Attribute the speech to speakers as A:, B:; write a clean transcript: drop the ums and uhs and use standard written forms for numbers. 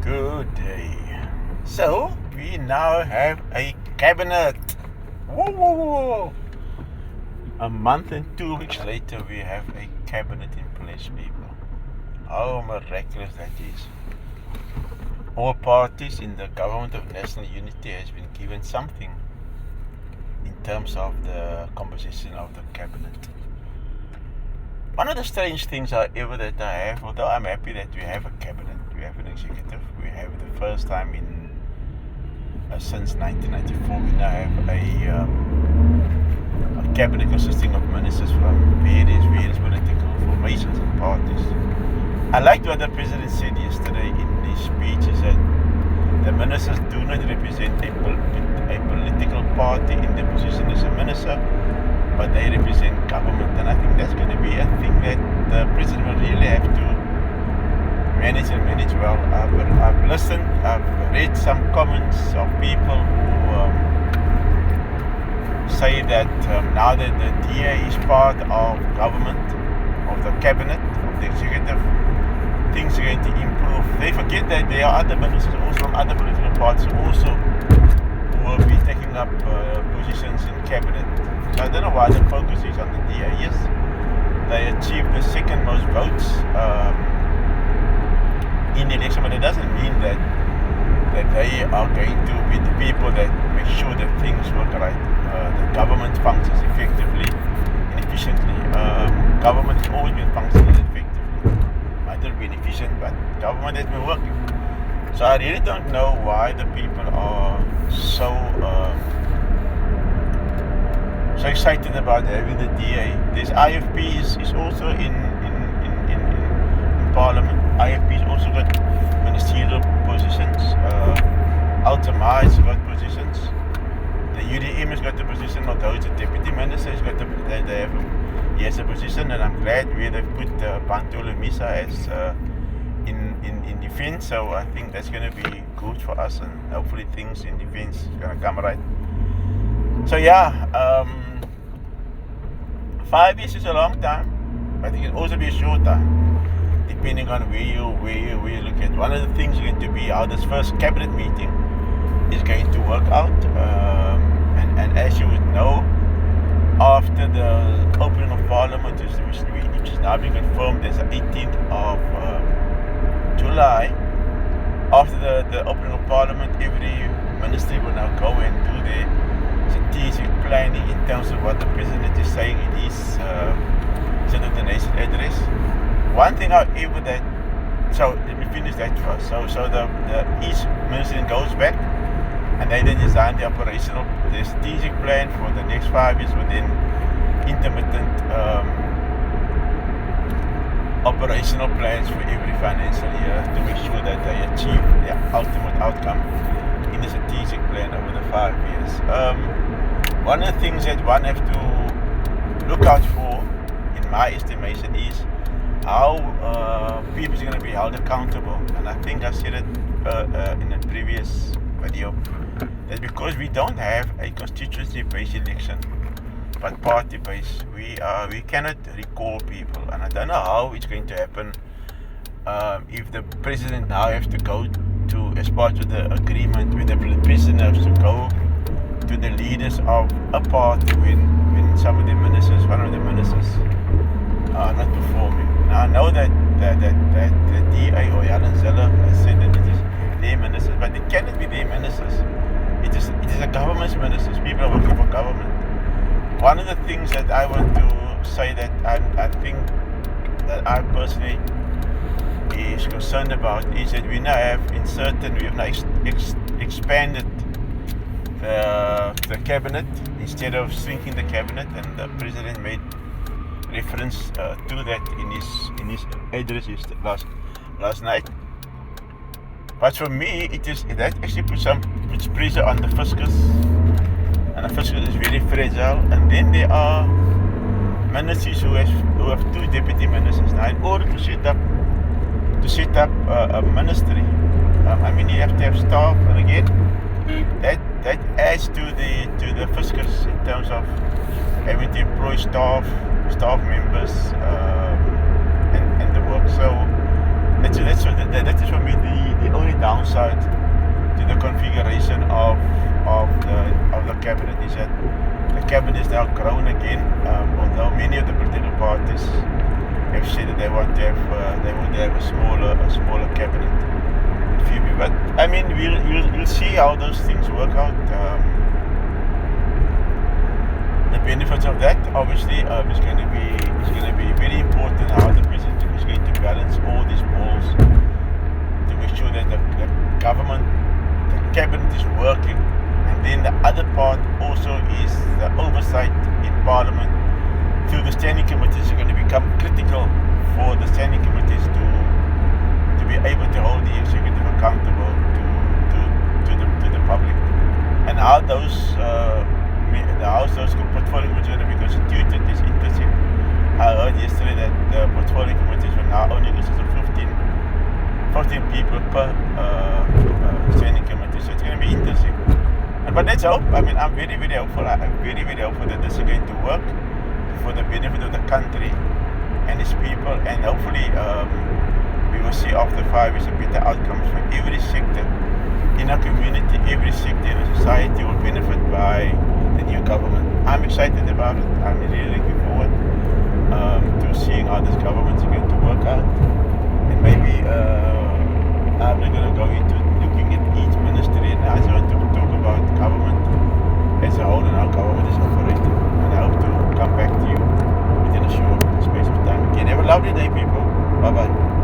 A: Good day. So, we now have a cabinet. Woo! A month and 2 weeks later, we have a cabinet in place, people. How miraculous that is. All parties in the government of national unity has been given something in terms of the composition of the cabinet. One of the strange things, however, that I have, although I'm happy that we have a cabinet, we have an executive, we have the first time since 1994, we now have a cabinet consisting of ministers from various political formations and parties. I liked what the president said yesterday in his speech, is that the ministers do not represent a political party in their position as a minister, but they represent government, and I think that's going to be a thing that the president will really have to manage and manage well. I've listened, I've read some comments of people who say that now that the DA is part of government, of the cabinet, of the executive, things are going to improve. They forget that there are other ministers also from other political parties also who will be taking up positions in cabinet. So I don't know why the focus is on the DA. Yes, they achieved the second most votes in the election, but it doesn't mean that they are going to be the people that make sure that things work right. The government functions effectively and efficiently. Government has always been functioning effectively. Might not be efficient, but government has been working. So I really don't know why the people are so excited about having the DA. This IFP is also in Parliament. IFP has also got ministerial positions. Ultima has got positions. The UDM has got the position, although it's a deputy minister, he has a position, and I'm glad they've put Bantulu Misa as in defence. So I think that's going to be good for us, and hopefully things in defence are going to come right. So yeah, 5 years is a long time, but it can also be a short time, depending on where you look at. One of the things is going to be how this first cabinet meeting is going to work out, and as you would know, after the opening of Parliament, which is now being confirmed as the 18th of July, after the opening of Parliament, every ministry will now go and do their strategic planning in terms of what the president is saying in his State of the Nation address. One thing, however, so let me finish that first. So each ministry goes back, and they then design the strategic plan for the next 5 years within intermittent operational plans for every financial year to make sure that they achieve their ultimate outcome in the strategic plan over the 5 years. One of the things that one have to look out for, in my estimation, is how people are going to be held accountable. And I think I said it in a previous video, that because we don't have a constituency-based election but party-based, we cannot recall people, and I don't know how it's going to happen if the president now has to go to, as part of the agreement with the president, has to go to the leaders of a party when some of the ministers, one of the ministers, are not performing. Now I know that the DA or Alan Zeller has said that it is their ministers, but it cannot be their ministers. It is a government's ministers. People are working for government. One of the things that I want to say that I think that I personally is concerned about is that we now have expanded the cabinet instead of shrinking the cabinet, and the president made reference to that in his address last night. But for me, that actually puts pressure on the fiscus, and the fiscus is very fragile. And then there are ministries who have two deputy ministers. Now, in order to set up a ministry, you have to have staff, and again, that adds to the fiscus in terms of having to employ staff members, and the work. So that is for me the only downside downside to the configuration of the cabinet is that the cabinet is now grown again. Although many of the political parties have said that they want to have a smaller cabinet with few people. But I mean, we'll see how those things work out. The benefits of that obviously is going to be very important how the president is going to balance all these balls to make sure that the government, the cabinet is working, and then the other part also is the oversight in parliament through the standing committees are going to become critical for the standing committees to be able to hold the executive accountable to the public, and how those portfolio committees are going to be constituted is interesting. I heard yesterday that the portfolio committees will now only consist of 15 people per standing committee, so it's going to be interesting. But let's hope. I mean, I'm very, very hopeful. I'm very, very hopeful that this is going to work for the benefit of the country and its people, and hopefully we will see after 5 years a better outcomes for every sector in our community. Every sector in our society will benefit by the new government. I'm excited about it. I'm really looking forward to seeing how this government is going to work out. And maybe I'm not going to go into looking at each ministry, and I just want to talk about government as a whole and how government is operating. And I hope to come back to you within a short space of time. Again, have a lovely day, people. Bye bye.